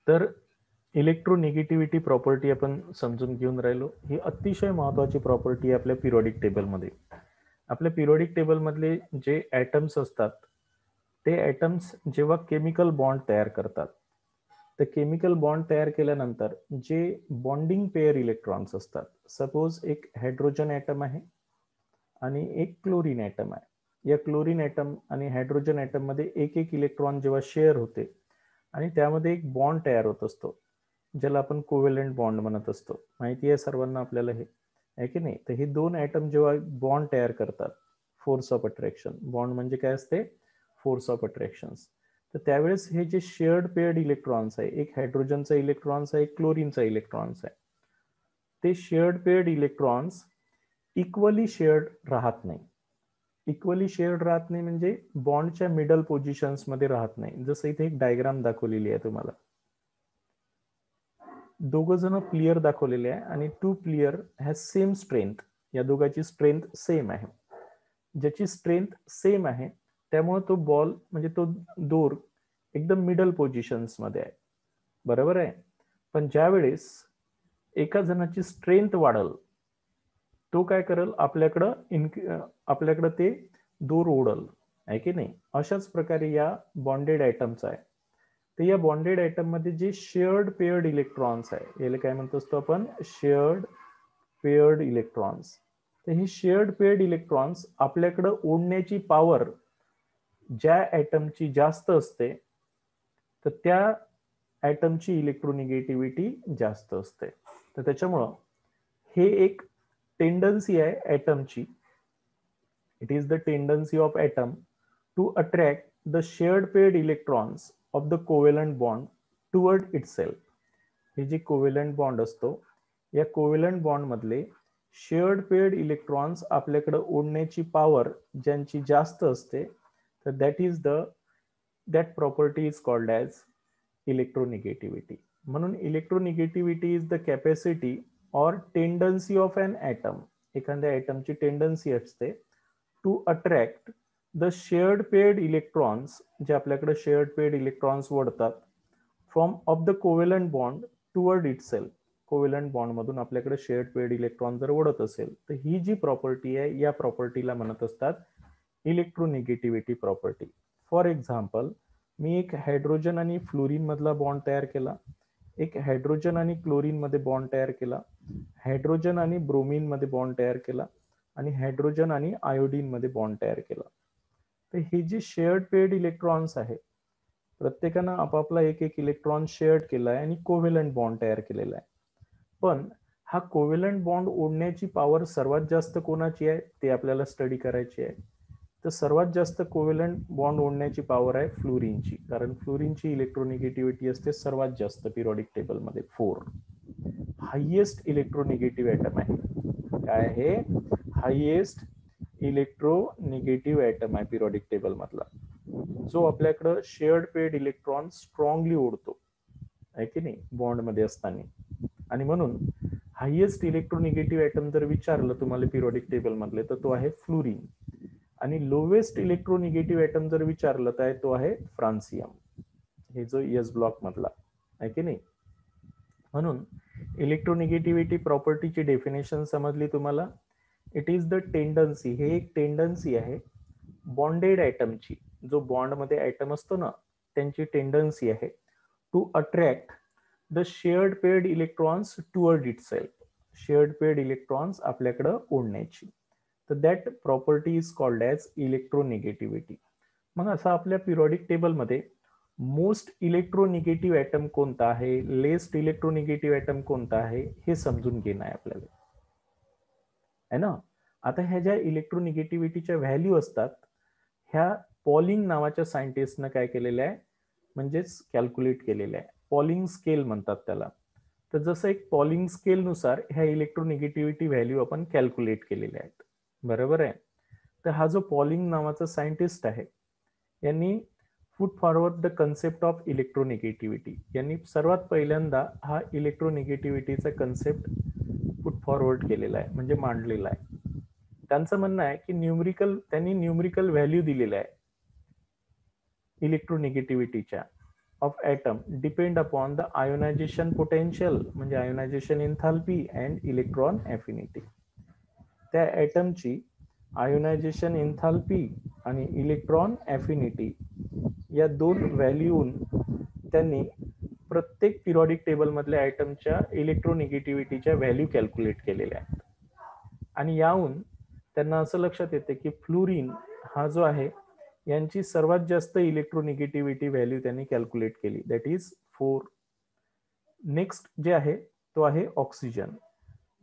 तर electronegativity property आपण समजून घेऊन राहिलो. ही अतिशय महत्वाची प्रॉपर्टी आहे आपल्या पिरियडिक टेबलमध्ये. आपल्या पिरियडिक टेबलमधले जे ॲटम्स असतात ते ॲटम्स जेव्हा केमिकल बॉन्ड तयार करतात, तर केमिकल बॉन्ड तयार केल्यानंतर जे बॉन्डिंग पेअर इलेक्ट्रॉन्स असतात, सपोज एक हायड्रोजन ॲटम आहे आणि एक क्लोरीन ॲटम आहे. या क्लोरीन ॲटम आणि हायड्रोजन ॲटम मध्ये एक एक इलेक्ट्रॉन जेव्हा शेअर होते आणि त्यामध्ये एक बॉन्ड तयार होत असतो, ज्याला आपण कोव्हॅलंट बॉन्ड म्हणत असतो. माहिती आहे सर्वांना आपल्याला हे, आहे की नाही? तर हे दोन ॲटम जेव्हा बॉन्ड तयार करतात, फोर्स ऑफ अट्रॅक्शन बॉन्ड म्हणजे काय असते? Force of attractions. तर त्यावेळेस हे जे शेअर्ड पेअर्ड इलेक्ट्रॉन्स आहे, एक हायड्रोजनचा इलेक्ट्रॉन्स आहे, एक क्लोरीनचा इलेक्ट्रॉन्स आहे, ते shared paired electrons equally shared राहत नाही. इक्वली शेअर्ड राहत नाही म्हणजे बॉन्डच्या मिडल पोझिशन्स मध्ये राहत नाही. जसं इथे एक डायग्राम दाखवलेली आहे तुम्हाला. दोघं जण प्लेयर दाखवलेले आहे आणि two player has same strength. या दोघांची स्ट्रेंथ सेम आहे. ज्याची स्ट्रेंथ सेम आहे त्यामुळे तो बॉल म्हणजे तो दोर एकदम मिडल पोझिशन्स मध्ये आहे, बरोबर आहे. पण ज्या वेळेस एका जणाची स्ट्रेंथ वाढल, तो काय करेल? आपल्याकडं ते दोर ओढल, आहे की नाही? अशाच प्रकारे या बॉन्डेड आयटम्स आहे. तर या बॉन्डेड आयटम मध्ये जे शेअर्ड पेअर्ड इलेक्ट्रॉन्स आहे, याला काय म्हणतो असतो आपण? Shared paired electrons. तर हे शेअर्ड पेअर्ड इलेक्ट्रॉन्स आपल्याकडं ओढण्याची पॉवर ज्या ॲटमची जास्त असते, तर त्या ॲटमची इलेक्ट्रोनिगेटिव्हिटी जास्त असते. तर त्याच्यामुळं हे एक टेंडन्सी आहे ॲटमची. It is the tendency of atom to attract the shared paired electrons of the covalent bond toward itself. हे जे कोव्हॅलंट बॉन्ड असतो, या कोव्हॅलंट बॉन्ड मधले शेअर्ड पेअर्ड इलेक्ट्रॉन्स आपल्याकडे ओढण्याची पॉवर ज्यांची जास्त असते, तर that property is called as electronegativity. म्हणून electronegativity is the capacity or tendency of an atom. एखाद्या ॲटमची टेंडन्सी असते to attract the shared paired electrons, जे आपल्याकडे शेअर्ड पेअर्ड इलेक्ट्रॉन्स ओढतात, from of the covalent bond toward itself. Covalent bond मधून आपल्याकडे shared paired electron जर ओढत असेल, तर ही जी प्रॉपर्टी आहे, या प्रॉपर्टीला म्हणत असतात इलेक्ट्रोनिगेटिव्हिटी प्रॉपर्टी. फॉर एक्झाम्पल, मी एक हायड्रोजन आणि फ्लोरीन मधला बॉन्ड तयार केला, एक हायड्रोजन आणि क्लोरीन मध्ये बॉन्ड तयार केला, हायड्रोजन आणि ब्रोमीन मध्ये बॉन्ड तयार केला, आणि हायड्रोजन आणि आयोडीन मध्ये बॉन्ड तयार केला. तर हे जे शेअर्ड पेअर्ड इलेक्ट्रॉन्स आहे, प्रत्येकानं आपापला एक एक इलेक्ट्रॉन शेअर्ड केला आहे आणि कोव्हॅलंट बॉन्ड तयार केलेला आहे. पण हा कोव्हॅलंट बॉन्ड ओढण्याची पॉवर सर्वात जास्त कोणाची आहे ते आपल्याला स्टडी करायची आहे. तर सर्वात जास्त कोव्हॅलंट बॉन्ड ओढण्याची पॉवर आहे फ्लोरीनची, कारण फ्लोरीनची इलेक्ट्रोनिगेटिव्हिटी असते सर्वात जास्त पिरियडिक टेबलमध्ये 4. हायएस्ट इलेक्ट्रोनिगेटिव्ह ॲटम आहे. काय आहे? हायएस्ट इलेक्ट्रोनिगेटिव्ह ॲटम आहे पिरियडिक टेबल मधला, जो आपल्याकडं शेअर्ड पेअर्ड इलेक्ट्रॉन स्ट्रॉंगली ओढतो, आहे की नाही, बॉन्ड मध्ये असताना. आणि म्हणून हायएस्ट इलेक्ट्रोनिगेटिव्ह ॲटम जर विचारलं तुम्हाला पिरियडिक टेबल मधले, तर तो आहे फ्लोरीन. आणि लोवेस्ट इलेक्ट्रोनिगेटिव्ह ॲटम जर विचारलं तर तो आहे फ्रान्सियम, हे जो एस ब्लॉक मधला, आहे की नाही. म्हणून इलेक्ट्रोनिगेटिव्हिटी प्रॉपर्टीची डेफिनेशन समजली तुम्हाला. इट इज द टेंडन्सी, हे एक टेंडन्सी आहे बॉन्डेड ॲटमची, जो बॉन्ड मध्ये ॲटम असतो ना, त्यांची टेंडन्सी आहे to attract the shared paired electrons toward itself. Shared paired electrons आपल्याकडे ओढण्याची. तर that property is called as electronegativity. मग असं आपल्या पिरियडिक टेबलमध्ये मोस्ट इलेक्ट्रोनिगेटिव्ह ॲटम कोणता आहे, लेस्ट इलेक्ट्रोनिगेटिव्ह ॲटम कोणता आहे, हे समजून घेणं आहे आपल्याला, है ना. आता ह्या ज्या इलेक्ट्रोनिगेटिव्हिटीच्या व्हॅल्यू असतात, ह्या पॉलिंग नावाच्या सायंटिस्टनं काय केलेलं आहे, म्हणजेच कॅल्क्युलेट केलेलं आहे. पॉलिंग स्केल म्हणतात त्याला. तर जसं एक पॉलिंग स्केल नुसार ह्या इलेक्ट्रोनिगेटिव्हिटी व्हॅल्यू आपण कॅल्क्युलेट केलेल्या आहेत, बरोबर आहे. तर हा जो पॉलिंग नावाचा सायंटिस्ट आहे, यांनी put forward the concept of electronegativity. यांनी सर्वात पहिल्यांदा हा इलेक्ट्रोनिगेटिव्हिटीचा कन्सेप्ट पुट फॉरवर्ड केलेला आहे, म्हणजे मांडलेला आहे. त्यांचं म्हणणं आहे की त्यांनी न्यूमरिकल व्हॅल्यू दिलेल्या आहे इलेक्ट्रोनिगेटिव्हिटीच्या of atom depend upon the ionization potential म्हणजे ionization enthalpy and electron affinity. त्या ॲटमची आयोनायझेशन एन्थाल्पी आणि इलेक्ट्रॉन ॲफिनिटी या दोन व्हॅल्यून त्यांनी प्रत्येक पिरियडिक टेबल मधल्या ॲटमच्या इलेक्ट्रोनिगेटिव्हिटीच्या व्हॅल्यू कॅल्क्युलेट केलेल्या आहेत. आणि याहून त्यांना असं लक्षात येते की फ्लोरीन हा जो आहे यांची सर्वात जास्त इलेक्ट्रोनिगेटिव्हिटी व्हॅल्यू त्यांनी कॅल्क्युलेट केली, दॅट इज 4. नेक्स्ट जे आहे तो आहे oxygen.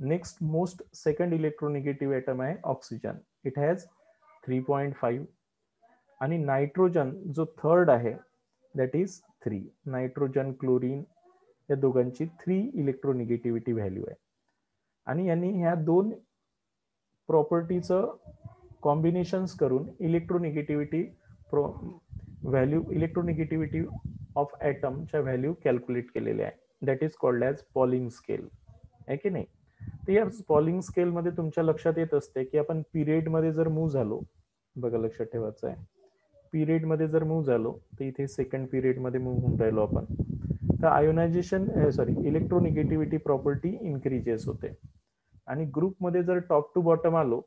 Next most second electronegative atom आहे ऑक्सिजन, इट हॅज 3.5. आणि नायट्रोजन जो थर्ड आहे दॅट इज 3. नायट्रोजन क्लोरीन या दोघांची 3 इलेक्ट्रोनिगेटिव्हिटी व्हॅल्यू आहे. आणि यांनी ह्या दोन प्रॉपर्टीचं कॉम्बिनेशन्स करून electronegativity value electronegativity of ॲटमच्या value calculate केलेल्या आहे, that is called as polling scale, आहे की नाही. तर या पॉलिंग स्केलमध्ये तुमच्या लक्षात येत असते की आपण पिरियडमध्ये जर मूव्ह झालो, बघा लक्षात ठेवायचं आहे, पिरियडमध्ये जर मूव्ह झालो तर इथे सेकंड पिरियडमध्ये मूव्ह होऊन राहिलो आपण, तर आयोनायझेशन इलेक्ट्रोनिगेटिव्हिटी प्रॉपर्टी इन्क्रीजेस होते. आणि ग्रुपमध्ये जर टॉप टू बॉटम आलो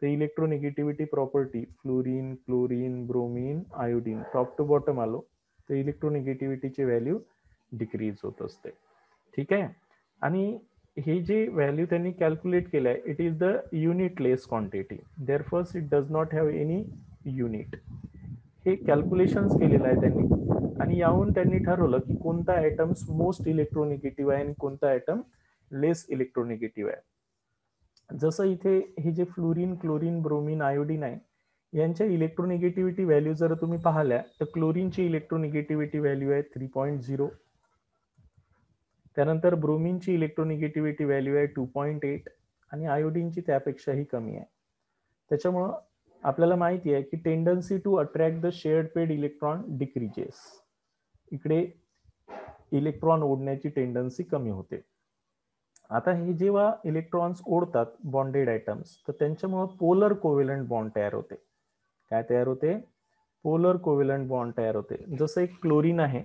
तर electronegativity property fluorine, chlorine, bromine, iodine top to bottom आलो तर इलेक्ट्रोनिगेटिव्हिटीची व्हॅल्यू डिक्रीज होत असते. ठीक आहे. आणि हे जे व्हॅल्यू त्यांनी कॅल्क्युलेट केलं आहे it is the unitless quantity, therefore it does not have any unit. हे कॅल्क्युलेशन्स केलेलं आहे त्यांनी आणि याहून त्यांनी ठरवलं की कोणता ॲटम्स मोस्ट इलेक्ट्रोनिगेटिव्ह आहे आणि कोणता ॲटम लेस इलेक्ट्रोनिगेटिव्ह आहे. जसं इथे हे जे फ्लोरीन, क्लोरीन, ब्रोमीन, आयोडीन आहे यांच्या इलेक्ट्रोनिगेटिव्हिटी व्हॅल्यू जर तुम्ही पाहिल्या तर क्लोरीनची इलेक्ट्रोनिगेटिव्हिटी व्हॅल्यू आहे 3.0. त्यानंतर ब्रोमीनची इलेक्ट्रोनिगेटिव्हिटी व्हॅल्यू आहे 2.8 आणि आयोडीनची त्यापेक्षाही कमी आहे. त्याच्यामुळं आपल्याला माहिती आहे की tendency to attract the shared paired electron decreases, इकडे इलेक्ट्रॉन ओढण्याची टेंडन्सी कमी होते. आता हे जेव्हा इलेक्ट्रॉन्स ओढतात बॉन्डेड ॲटम्स तर त्यांच्यामुळे पोलर कोव्हॅलंट बॉन्ड तयार होते. काय तयार होते? पोलर कोव्हॅलंट बॉन्ड तयार होते. जसं एक क्लोरीन आहे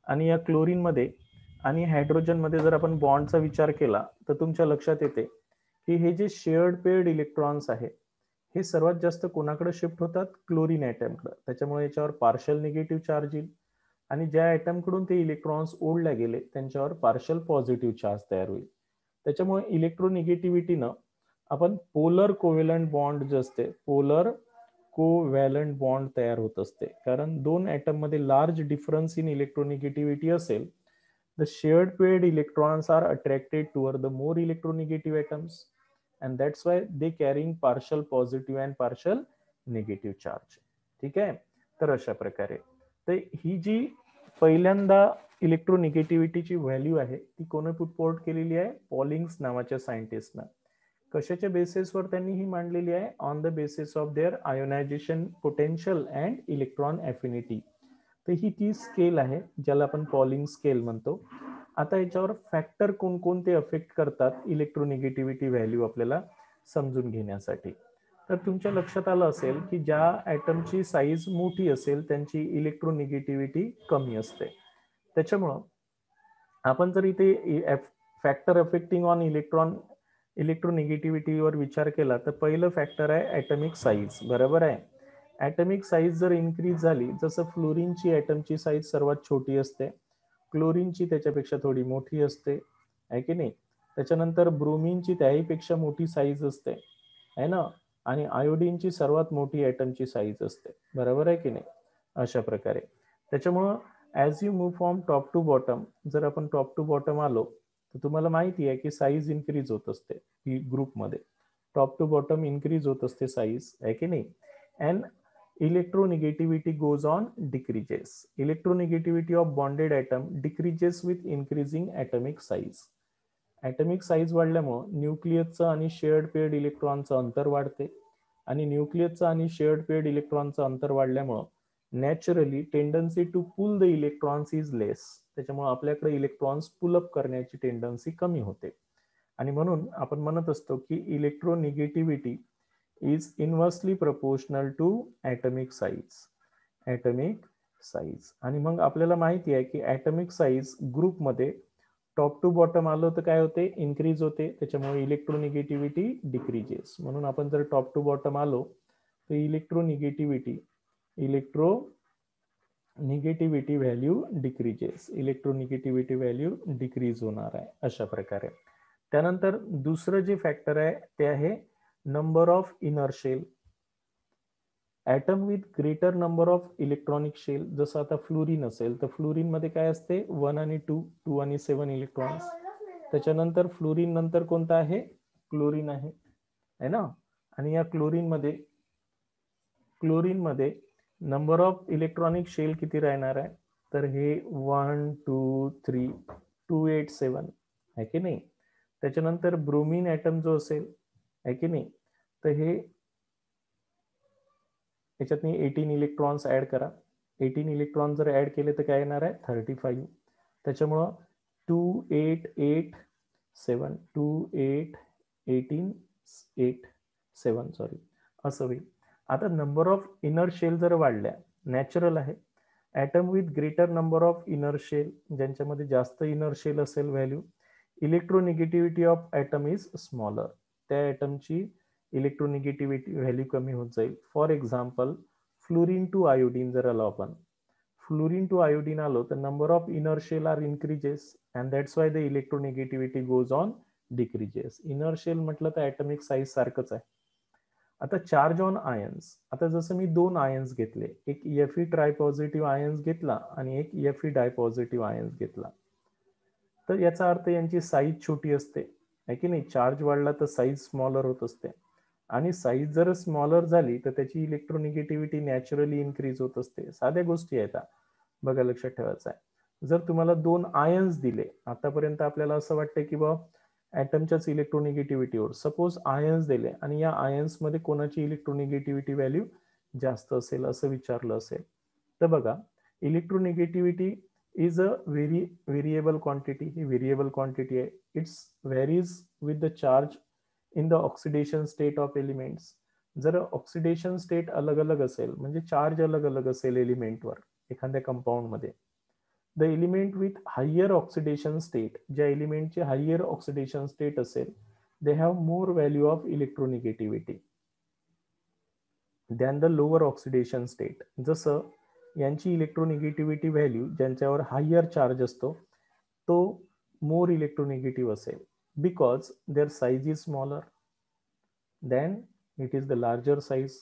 आणि या क्लोरीनमध्ये आणि हायड्रोजनमध्ये जर आपण बॉन्डचा विचार केला तर तुमच्या लक्षात येते की हे जे शेअर्ड पेड इलेक्ट्रॉन्स आहे हे सर्वात जास्त कोणाकडे शिफ्ट होतात? क्लोरीन ॲटमकडे. त्याच्यामुळे याच्यावर पार्शल निगेटिव्ह चार्ज येईल आणि ज्या ॲटमकडून ते इलेक्ट्रॉन्स ओढले गेले त्यांच्यावर पार्शल पॉझिटिव्ह चार्ज तयार होईल. त्याच्यामुळे इलेक्ट्रोनिगेटिव्हिटीनं आपण पोलर कोव्हॅलंट बॉन्ड जे असते पोलर कोव्हॅलंट बॉन्ड तयार होत असते, कारण दोन ॲटम मध्ये लार्ज डिफरन्स इन इलेक्ट्रोनिगेटिव्हिटी असेल the shared paired electrons are attracted toward the more electronegative atoms and that's why they carrying partial positive and partial negative charge. ठीक आहे. तर अशा प्रकारे तर ही जी पहिल्यांदा इलेक्ट्रोनिगेटिव्हिटीची व्हॅल्यू आहे ती कोणी पुटफोर्ड केलेली आहे? पॉलिंग्स नावाच्या सायंटिस्टनं. कशाच्या बेसिसवर त्यांनी ही मांडलेली आहे? On the basis of their ionisation potential and electron affinity. तर ही ती स्केल आहे ज्याला आपण पॉलिंग स्केल म्हणतो. आता याच्यावर फॅक्टर कोणकोणते अफेक्ट करतात इलेक्ट्रोनिगेटिव्हिटी व्हॅल्यू आपल्याला समजून घेण्यासाठी. तर तुमच्या लक्षात आलं असेल की ज्या ॲटमची साईज मोठी असेल त्यांची इलेक्ट्रोनिगेटिव्हिटी कमी असते. त्याच्यामुळं आपण जर इथे फॅक्टर अफेक्टिंग ऑन इलेक्ट्रोनिगेटिव्हिटीवर विचार केला तर पहिलं फॅक्टर आहे ॲटमिक साईज. बरोबर आहे. ॲटमिक साईज जर इन्क्रीज झाली, जसं फ्लोरीनची ॲटमची साईज सर्वात छोटी असते, क्लोरीनची त्याच्यापेक्षा थोडी मोठी असते, आहे की नाही. त्याच्यानंतर ब्रोमीनची त्याहीपेक्षा मोठी साईज असते, आहे ना. आणि आयोडीनची सर्वात मोठी ॲटमची साईज असते. बरोबर आहे की नाही. अशा प्रकारे त्याच्यामुळं as you move from top to bottom, जर आपण टॉप टू बॉटम आलो तर तुम्हाला माहिती आहे की साईज इन्क्रीज होत असते. ही ग्रुपमध्ये टॉप टू बॉटम इन्क्रीज होत असते साईज, आहे की नाही. And electronegativity goes on decreases. Electronegativity of bonded atom decreases with increasing atomic size. Atomic size वाढल्यामुळे न्यूक्लियसचं आणि शेअर्ड पेड इलेक्ट्रॉनचं अंतर वाढते आणि न्यूक्लियसचं आणि शेअर्ड पेड इलेक्ट्रॉनचं अंतर वाढल्यामुळे naturally tendency to pull the electrons is less. त्याच्यामुळे आपल्याकडे इलेक्ट्रॉन्स पुलअप करण्याची टेंडन्सी कमी होते आणि म्हणून आपण म्हणत असतो की electronegativity is inversely proportional to atomic size. Atomic size. आणि मग आपल्याला माहिती आहे की ॲटॉमिक साईज ग्रुपमध्ये टॉप टू बॉटम आलो तर काय होते, इन्क्रीज होते, त्याच्यामुळे इलेक्ट्रोनिगेटिव्हिटी डिक्रीजेस. म्हणून आपण जर टॉप टू बॉटम आलो तर electronegativity value decreases, electronegativity value decrease होणार आहे अशा प्रकारे. त्यानंतर दुसरं जे फॅक्टर आहे ते आहे number of inner shell. Atom with greater number of electronic shell, जसं आता फ्लोरीन असेल तर फ्लोरीन मध्ये काय असते 1 आणि 2 आणि 7 इलेक्ट्रॉन्स. त्याच्यानंतर फ्लोरीन नंतर कोणता आहे, क्लोरीन आहे ना. आणि या क्लोरीन मध्ये नंबर ऑफ इलेक्ट्रॉनिक शेल किती राहणार आहे, तर हे 1 2 3 2 8 7 आहे की नाही. त्याच्यानंतर ब्रोमीन ॲटम जो असेल आहे की नाही, तर हे याच्यातनी 18 इलेक्ट्रॉन्स ऍड करा. 18 इलेक्ट्रॉन जर ऍड केले तर काय येणार आहे 35. त्याच्यामुळं 2 8 8 7 2 8 18 8 7 सॉरी असं होईल. आता नंबर ऑफ इनर शेल जर वाढल्या, नॅचरल आहे. Atom with greater number of inner shell, ज्यांच्यामध्ये जास्त इनर शेल असेल value, electronegativity of atom is smaller. त्या ॲटमची इलेक्ट्रोनिगेटिव्हिटी व्हॅल्यू कमी होत जाईल. For example fluorine to iodine जर आलो आपण, फ्लोरीन टू आयोडीन आलो तर number of inner shell are increases and that's why the electronegativity goes on decreases. Inner shell म्हटलं तर ॲटॉमिक साईज सारखंच आहे. आता चार्ज ऑन आयन्स, आता जसं मी 2 आयन्स घेतले, एक Fe ट्राय पॉझिटिव्ह आयन्स घेतला आणि एक Fe डाय पॉझिटिव्ह आयन्स घेतला, तर याचा अर्थ यांची साईज छोटी असते आहे की नाही. चार्ज वाढला तर साईज स्मॉलर होत असते आणि साईज जर स्मॉलर झाली तर त्याची इलेक्ट्रोनिगेटिव्हिटी नॅचरली इन्क्रीज होत असते. साध्या गोष्टी आहेत बघा, लक्षात ठेवायचं आहे. जर तुम्हाला 2 आयन्स दिले, आतापर्यंत आपल्याला असं वाटतं की बा ॲटमच्याच इलेक्ट्रोनिगेटिव्हिटीवर सपोज आयन्स दिले आणि या आयन्स मध्ये कोणाची इलेक्ट्रोनिगेटिव्हिटी व्हॅल्यू जास्त असेल असं विचारलं असेल, तर बघा electronegativity is a variable quantity. ही व्हेरिएबल क्वांटिटी आहे. It's varies with the charge in the oxidation state of elements. जर ऑक्सिडेशन स्टेट अलग अलग असेल, म्हणजे चार्ज अलग अलग असेल एलिमेंटवर एखाद्या कंपाऊंड मध्ये, the element with higher oxidation state, ज्या एलिमेंटचे हायर ऑक्सिडेशन स्टेट असेल, they have more value of electronegativity than the lower oxidation state. जसं यांची इलेक्ट्रोनिगेटिव्हिटी व्हॅल्यू ज्यांच्यावर हायर चार्ज असतो तो मोर इलेक्ट्रोनिगेटिव्ह असेल, because their size is smaller, then it is the larger size,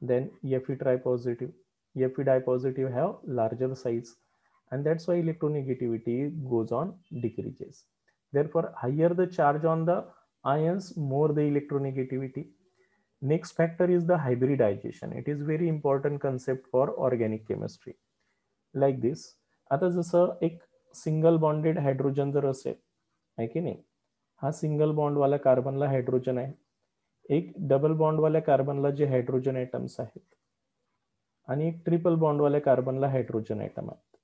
then Fe tripositive, Fe dipositive have larger size, and that's why electronegativity goes on decreases. Therefore higher the charge on the ions, more the electronegativity. Next factor is the hybridization. It is very important concept for organic chemistry. Like this, आता जसं एक single bonded hydrogen जर असेल आहे की नाही, हा single bond वाला कार्बनला हायड्रोजन आहे, एक डबल बॉन्ड वाल्या कार्बनला जे हायड्रोजन ॲटम्स आहेत आणि एक ट्रिपल बॉन्ड वाल्या कार्बनला हायड्रोजन ॲटम आहेत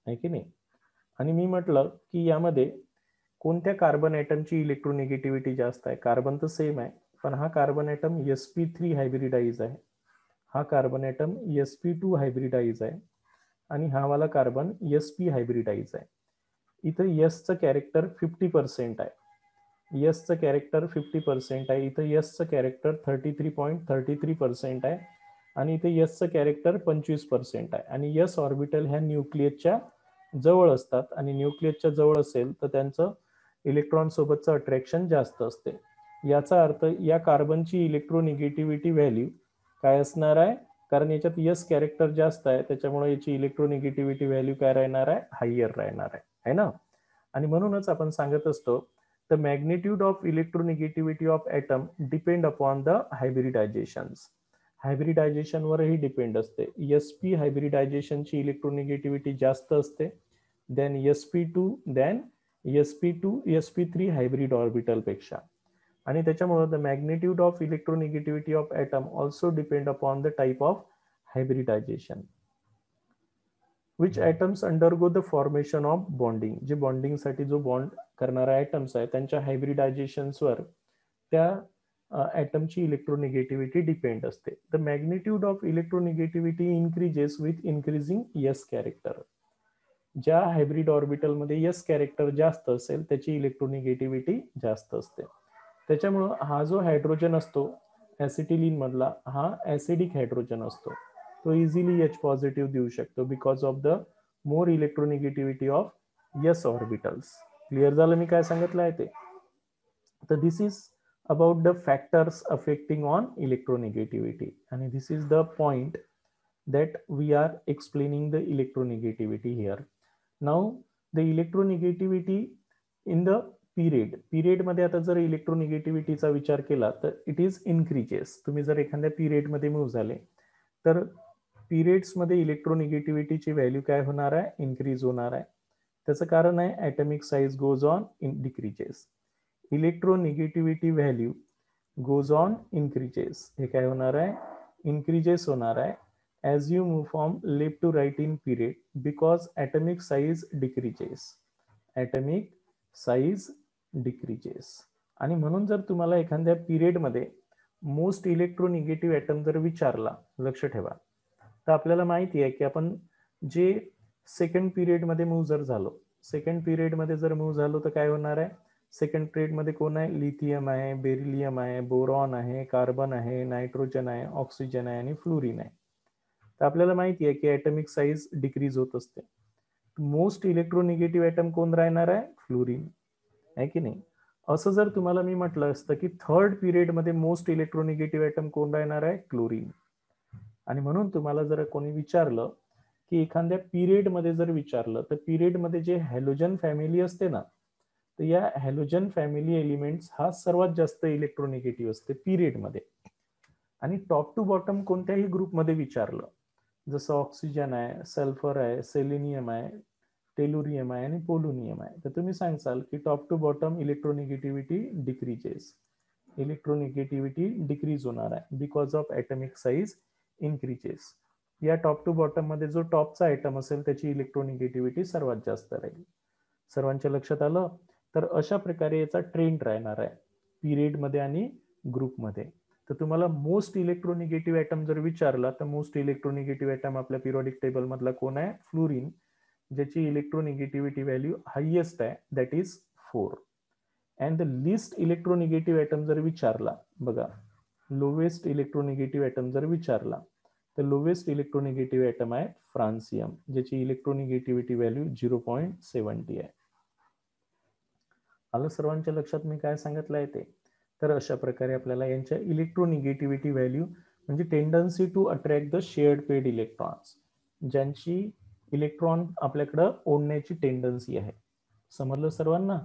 आहे की नाही. आणि मी म्हटलं की यामध्ये कोणत्या कार्बन ॲटमची इलेक्ट्रोनिगेटिव्हिटी जास्त आहे. कार्बन तर सेम आहे, पण हा कार्बन ॲटम sp3 हायब्रिडाइज आहे, हा कार्बन ॲटम sp2 हायब्रिडाइज आहे आणि हा वाला कार्बन sp हायब्रिडाइज आहे. इथं यसचं कॅरेक्टर 50% आहे, यसचं कॅरेक्टर 50% आहे, इथं यसचं कॅरेक्टर 33.33% आहे आणि इथे यसचं कॅरेक्टर 25% आहे. आणि यस ऑर्बिटल ह्या न्यूक्लियसच्या जवळ असतात आणि न्यूक्लियसच्या जवळ असेल तर त्यांचं इलेक्ट्रॉन सोबतचं अट्रॅक्शन जास्त असते. याचा अर्थ या कार्बनची इलेक्ट्रोनिगेटिव्हिटी व्हॅल्यू काय असणार आहे, कारण याच्यात यस कॅरेक्टर जास्त आहे त्याच्यामुळे याची इलेक्ट्रोनिगेटिव्हिटी व्हॅल्यू काय राहणार आहे, हायर राहणार आहे ना. आणि म्हणूनच आपण सांगत असतो the magnitude of electronegativity of atom depend upon the hybridizations. Hybridisation वरही डिपेंड असते. sp हायब्रिडायझेशन ची इलेक्ट्रोनिगेटिव्हिटी जास्त असते देन sp3 हायब्रिड ऑर्बिटल पेक्षा. आणि त्याच्यामुळे the magnitude of electronegativity of atom also depend upon the type of hybridisation. Which atoms undergo the formation of bonding. जे बॉन्डिंगसाठी जो बॉन्ड करणारा ॲटम्स आहे त्यांच्या हायब्रिडायझेशन्सवर त्या ॲटमची इलेक्ट्रोनिगेटिव्हिटी डिपेंड असते. The magnitude of electronegativity increases with increasing s character. ज्या हायब्रिड ऑर्बिटलमध्ये यस कॅरेक्टर जास्त असेल त्याची इलेक्ट्रोनिगेटिव्हिटी जास्त असते. त्याच्यामुळं हा जो हायड्रोजन असतो ऍसिटिलीन मधला, हा ऍसिडिक हायड्रोजन असतो, तो इझिली H पॉझिटिव्ह देऊ शकतो because of the more electronegativity of s orbitals. Clear झालं मी काय सांगितलं आहे ते? तर this is about the factors affecting on electronegativity, and this is the point that we are explaining the electronegativity here. Now the electronegativity in the period मध्ये आता जर इलेक्ट्रोनिगेटिव्हिटीचा विचार केला तर इट इज इन्क्रीजेस. तुम्ही जर एखाद्या पिरियड मध्ये मूव्ह झाले तर पिरियड्स मध्ये इलेक्ट्रोनिगेटिव्हिटीची व्हॅल्यू काय होणार आहे? इन्क्रीज होणार आहे. त्याचं कारण आहे atomic size goes on in decreases. Electronegativity value goes on increases. हे काय होणार आहे? इन्क्रीजेस होणार आहे as you move from left to right in period because atomic size decreases. Atomic size decreases. आणि म्हणून जर तुम्हाला एखाद्या पिरियडमध्ये मोस्ट इलेक्ट्रोनिगेटिव्ह ॲटम जर विचारला, लक्ष ठेवा, तर आपल्याला माहिती आहे की आपण जे सेकंड पिरियडमध्ये मूव्ह जर झालो, सेकंड पिरियडमध्ये जर मूव्ह झालो तर काय होणार आहे? सेकंड पिरियडमध्ये कोण आहे? लिथियम आहे, बेरिलियम आहे, बोरॉन आहे, कार्बन आहे, नायट्रोजन आहे, ऑक्सिजन आहे आणि फ्लोरीन आहे. तर आपल्याला माहिती आहे की ॲटॉमिक साईज डिक्रीज होत असते. मोस्ट इलेक्ट्रोनिगेटिव्ह ॲटम कोण राहणार आहे? फ्लोरीन, आहे की नाही? असं जर तुम्हाला मी म्हटलं असतं की थर्ड पिरियडमध्ये मोस्ट इलेक्ट्रोनिगेटिव्ह ॲटम कोण राहणार आहे? क्लोरीन. आणि म्हणून तुम्हाला जर कोणी विचारलं की एखाद्या पिरियडमध्ये जर विचारलं तर पिरियडमध्ये जे हॅलोजन फॅमिली असते ना, तर या हॅलोजन फॅमिली एलिमेंट्स हा सर्वात जास्त इलेक्ट्रोनिगेटिव्ह असते पिरियडमध्ये. आणि टॉप टू बॉटम कोणत्याही ग्रुपमध्ये विचारलं, जसं ऑक्सिजन आहे, सल्फर आहे, सेलेनियम आहे, टेलुरियम आहे आणि पोलोनियम आहे, तर तुम्ही सांगाल की top to bottom electronegativity decreases. Electronegativity decrease होणार आहे because of atomic size increases. या टॉप टू बॉटम मध्ये जो टॉपचा आयटम असेल त्याची इलेक्ट्रोनिगेटिव्हिटी सर्वात जास्त राहील. सर्वांच्या लक्षात आलं? तर अशा प्रकारे याचा ट्रेंड राहणार आहे पिरियडमध्ये आणि ग्रुपमध्ये. तर तुम्हाला मोस्ट इलेक्ट्रोनिगेटिव्ह ॲटम जर विचारला तर मोस्ट इलेक्ट्रोनिगेटिव्ह ॲटम आपल्या पिरियोडिक टेबल मधला कोण आहे? फ्लोरीन, ज्याची इलेक्ट्रोनिगेटिव्हिटी व्हॅल्यू हायेस्ट आहे, that is 4. And the list electronegative atom जर विचारला, बघा, लोवेस्ट इलेक्ट्रोनिगेटिव्ह ॲटम जर विचारला तर लोवेस्ट इलेक्ट्रोनिगेटिव्ह ॲटम आहे फ्रान्सियम, ज्याची इलेक्ट्रोनिगेटिव्हिटी व्हॅल्यू 0.70 आहे. आलं सर्वांच्या लक्षात मी काय सांगितलं आहे ते? तर अशा प्रकारे आपल्याला यांच्या इलेक्ट्रोनिगेटिव्हिटी व्हॅल्यू म्हणजे tendency to attract the shared paired electrons, ज्यांची इलेक्ट्रॉन आपल्याकडं ओढण्याची टेंडन्सी आहे. समजलं सर्वांना?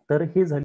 तर हे झाली